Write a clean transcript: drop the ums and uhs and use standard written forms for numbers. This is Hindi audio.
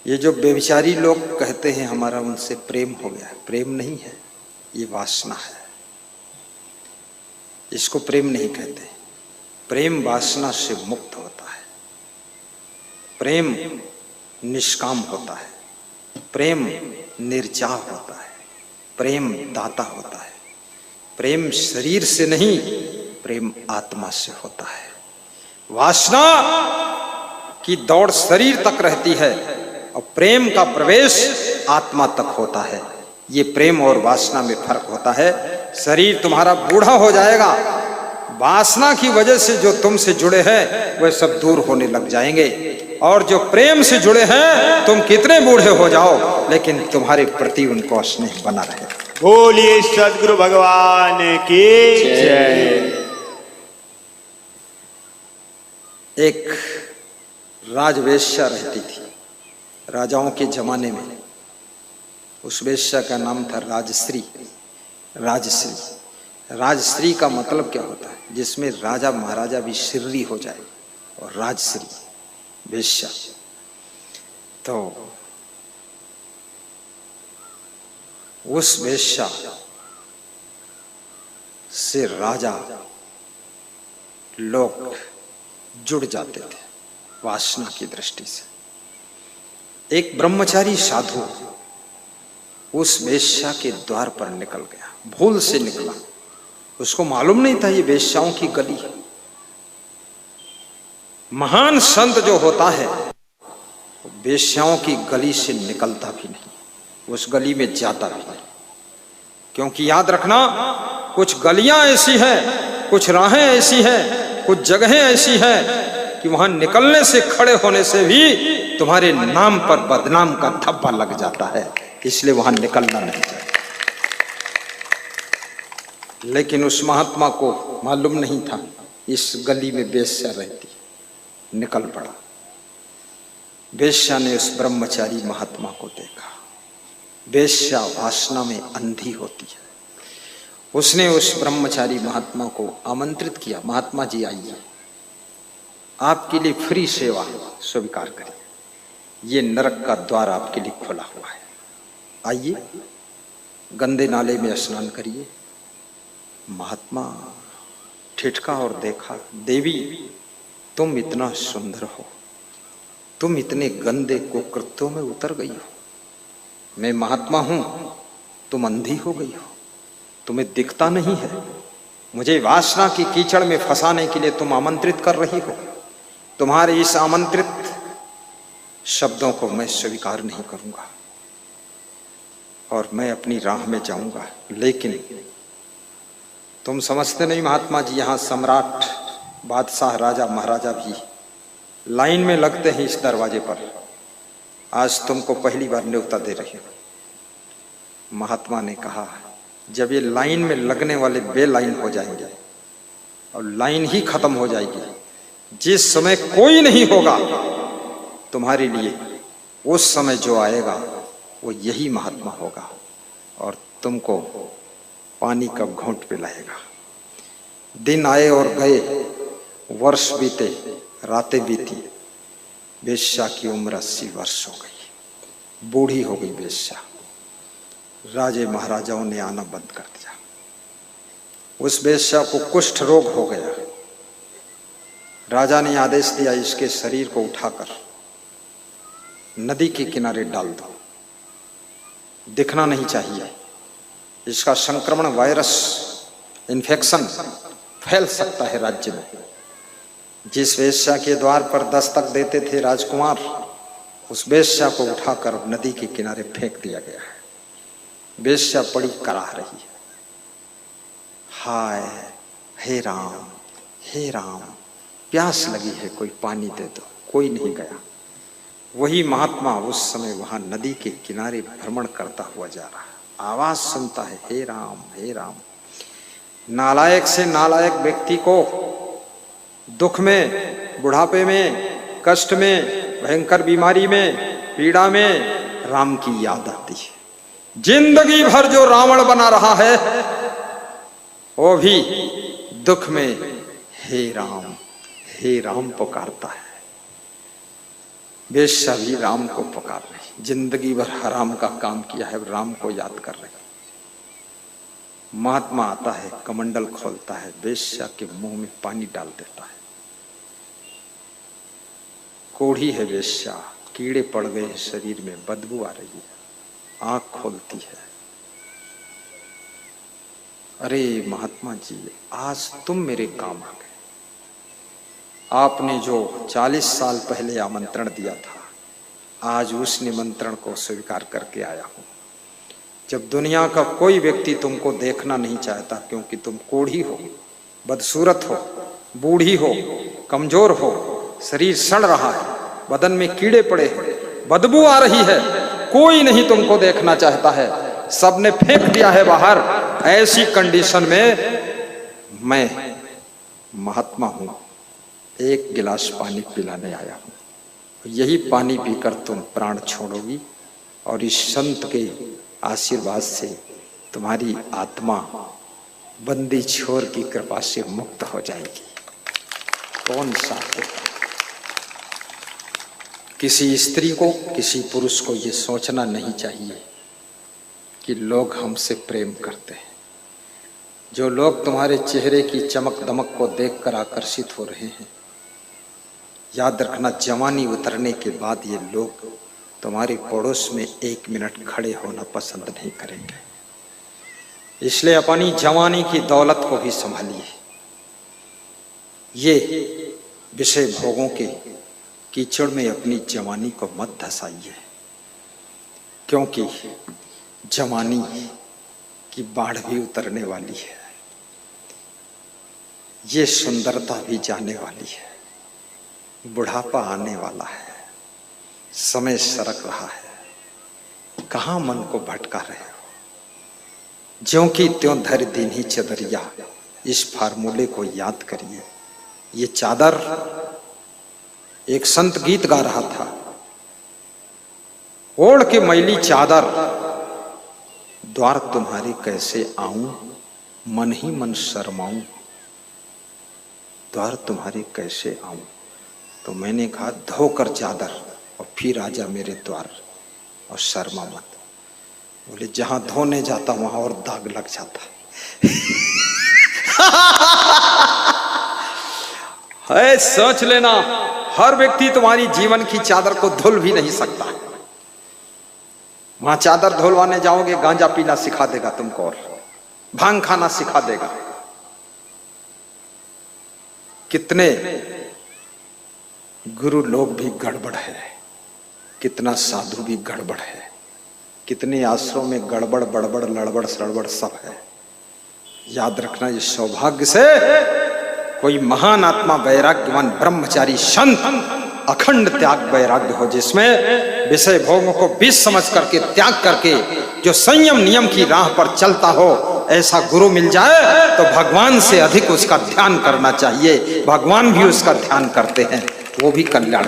ये जो बेविचारी लोग कहते हैं हमारा उनसे प्रेम हो गया, प्रेम नहीं है, ये वासना है। इसको प्रेम नहीं कहते। प्रेम वासना से मुक्त होता है, प्रेम निष्काम होता है, प्रेम निर्जाह होता है, प्रेम दाता होता है। प्रेम शरीर से नहीं, प्रेम आत्मा से होता है। वासना की दौड़ शरीर तक रहती है और प्रेम का प्रवेश आत्मा तक होता है। ये प्रेम और वासना में फर्क होता है। शरीर तुम्हारा बूढ़ा हो जाएगा, वासना की वजह से जो तुमसे जुड़े हैं वह सब दूर होने लग जाएंगे, और जो प्रेम से जुड़े हैं तुम कितने बूढ़े हो जाओ लेकिन तुम्हारे प्रति उनको स्नेह बना रहे। बोलिए सद्गुरु भगवान की जय। एक राजवेश्या रहती थी राजाओं के जमाने में। उस वेश्या का नाम था राजश्री। राजश्री, राजश्री का मतलब क्या होता है? जिसमें राजा महाराजा भी श्री हो जाए, और राजश्री वेश्या। तो उस वेश्या से राजा लोग जुड़ जाते थे वासना की दृष्टि से। एक ब्रह्मचारी साधु उस वेश्या के द्वार पर निकल गया, भूल से निकला। उसको मालूम नहीं था ये वेश्याओं की गली है। महान संत जो होता है वेश्याओं की गली से निकलता भी नहीं, उस गली में जाता भी नहीं। क्योंकि याद रखना, कुछ गलियां ऐसी हैं, कुछ राहें ऐसी हैं, कुछ जगहें ऐसी हैं कि वहां निकलने से, खड़े होने से भी तुम्हारे नाम पर बदनाम का धब्बा लग जाता है। इसलिए वहां निकलना नहीं चाहिए। लेकिन उस महात्मा को मालूम नहीं था इस गली में वेश्या रहती। निकल पड़ा। वेश्या ने उस ब्रह्मचारी महात्मा को देखा। वेश्या वासना में अंधी होती है। उसने उस ब्रह्मचारी महात्मा को आमंत्रित किया, महात्मा जी आइए, आपके लिए फ्री सेवा स्वीकार करिए, ये नरक का द्वार आपके लिए खुला हुआ है, आइए गंदे नाले में स्नान करिए। महात्मा ठिठका और देखा, देवी तुम इतना सुंदर हो, तुम इतने गंदे कुकृत्यों में उतर गई हो। मैं महात्मा हूं, तुम अंधी हो गई हो, तुम्हें दिखता नहीं है। मुझे वासना की कीचड़ में फंसाने के लिए तुम आमंत्रित कर रही हो। तुम्हारे इस आमंत्रित शब्दों को मैं स्वीकार नहीं करूंगा और मैं अपनी राह में जाऊंगा। लेकिन तुम समझते नहीं महात्मा जी, यहाँ सम्राट, बादशाह, राजा महाराजा भी लाइन में लगते हैं इस दरवाजे पर। आज तुमको पहली बार न्योता दे रही हूं। महात्मा ने कहा, जब ये लाइन में लगने वाले बेलाइन हो जाएंगे और लाइन ही खत्म हो जाएगी, जिस समय कोई नहीं होगा तुम्हारे लिए, उस समय जो आएगा वो यही महात्मा होगा और तुमको पानी का घूंट पिलाएगा। दिन आए और गए, वर्ष बीते, रातें बीती। वेश्या की उम्र 80 वर्ष हो गई, बूढ़ी हो गई वेश्या। राजे महाराजाओं ने आना बंद कर दिया। उस वेश्या को कुष्ठ रोग हो गया। राजा ने आदेश दिया, इसके शरीर को उठाकर नदी के किनारे डाल दो, दिखना नहीं चाहिए। इसका संक्रमण, वायरस, इन्फेक्शन फैल सकता है राज्य में। जिस वेश्या के द्वार पर दस्तक देते थे राजकुमार, उस वेश्या को उठाकर नदी के किनारे फेंक दिया गया है। वेश्या पड़ी कराह रही है, हाय हे राम, हे राम, प्यास लगी है, कोई पानी दे दो। कोई नहीं गया। वही महात्मा उस समय वहां नदी के किनारे भ्रमण करता हुआ जा रहा है। आवाज सुनता है, हे राम, हे राम। नालायक से नालायक व्यक्ति को दुख में, बुढ़ापे में, कष्ट में, भयंकर बीमारी में, पीड़ा में राम की याद आती है। जिंदगी भर जो रावण बना रहा है वो भी दुख में हे राम पुकारता है। वेश्या भी राम को पुकार रही, जिंदगी भर हराम का काम किया है, राम को याद कर रही। महात्मा आता है, कमंडल खोलता है, वेश्या के मुंह में पानी डाल देता है। कोढ़ी है वेश्या, कीड़े पड़ गए हैं शरीर में, बदबू आ रही है, आंख खोलती है। अरे महात्मा जी, आज तुम मेरे काम आ गए। आपने जो 40 साल पहले आमंत्रण दिया था, आज उस निमंत्रण को स्वीकार करके आया हूं। जब दुनिया का कोई व्यक्ति तुमको देखना नहीं चाहता क्योंकि तुम कोढ़ी हो, बदसूरत हो, बूढ़ी हो, कमजोर हो, शरीर सड़ रहा है, बदन में कीड़े पड़े हैं, बदबू आ रही है, कोई नहीं तुमको देखना चाहता है, सबने फेंक दिया है बाहर। ऐसी कंडीशन में मैं महात्मा हूं, एक गिलास पानी पिलाने आया हूं। यही पानी पीकर तुम प्राण छोड़ोगी और इस संत के आशीर्वाद से तुम्हारी आत्मा बंदी छोर की कृपा से मुक्त हो जाएगी। कौन सा होगा? किसी स्त्री को, किसी पुरुष को ये सोचना नहीं चाहिए कि लोग हमसे प्रेम करते हैं। जो लोग तुम्हारे चेहरे की चमक दमक को देखकर आकर्षित हो रहे हैं, याद रखना, जवानी उतरने के बाद ये लोग तुम्हारे पड़ोस में 1 मिनट खड़े होना पसंद नहीं करेंगे। इसलिए अपनी जवानी की दौलत को भी संभालिए। ये विषय भोगों के कीचड़ में अपनी जवानी को मत धसाइए, क्योंकि जवानी की बाढ़ भी उतरने वाली है, ये सुंदरता भी जाने वाली है, बुढ़ापा आने वाला है, समय सरक रहा है। कहां मन को भटका रहे हो? ज्यों की त्यों धर दीन्ही चदरिया, इस फार्मूले को याद करिए। ये चादर, एक संत गीत गा रहा था, ओढ़ के मैली चादर, द्वार तुम्हारे कैसे आऊं, मन ही मन शर्माऊं, द्वार तुम्हारे कैसे आऊं। तो मैंने कहा, धोकर चादर और फिर आजा मेरे द्वार और शर्मा मत। बोले, जहां धोने जाता वहां और दाग लग जाता है। सोच लेना, हर व्यक्ति तुम्हारी जीवन की चादर को धुल भी नहीं सकता। वहां चादर धुलवाने जाओगे, गांजा पीना सिखा देगा तुमको और भांग खाना सिखा देगा। कितने गुरु लोग भी गड़बड़ है, कितना साधु भी गड़बड़ है, कितने आश्रमों में गड़बड़ बड़बड़ लड़बड़ सड़बड़ सब है। याद रखना, ये सौभाग्य से कोई महान आत्मा, वैराग्यवान ब्रह्मचारी संत अखंड त्याग वैराग्य हो, जिसमें विषय भोगों को विष समझ करके त्याग करके जो संयम नियम की राह पर चलता हो, ऐसा गुरु मिल जाए तो भगवान से अधिक उसका ध्यान करना चाहिए। भगवान भी उसका ध्यान करते हैं, वो भी कल्याण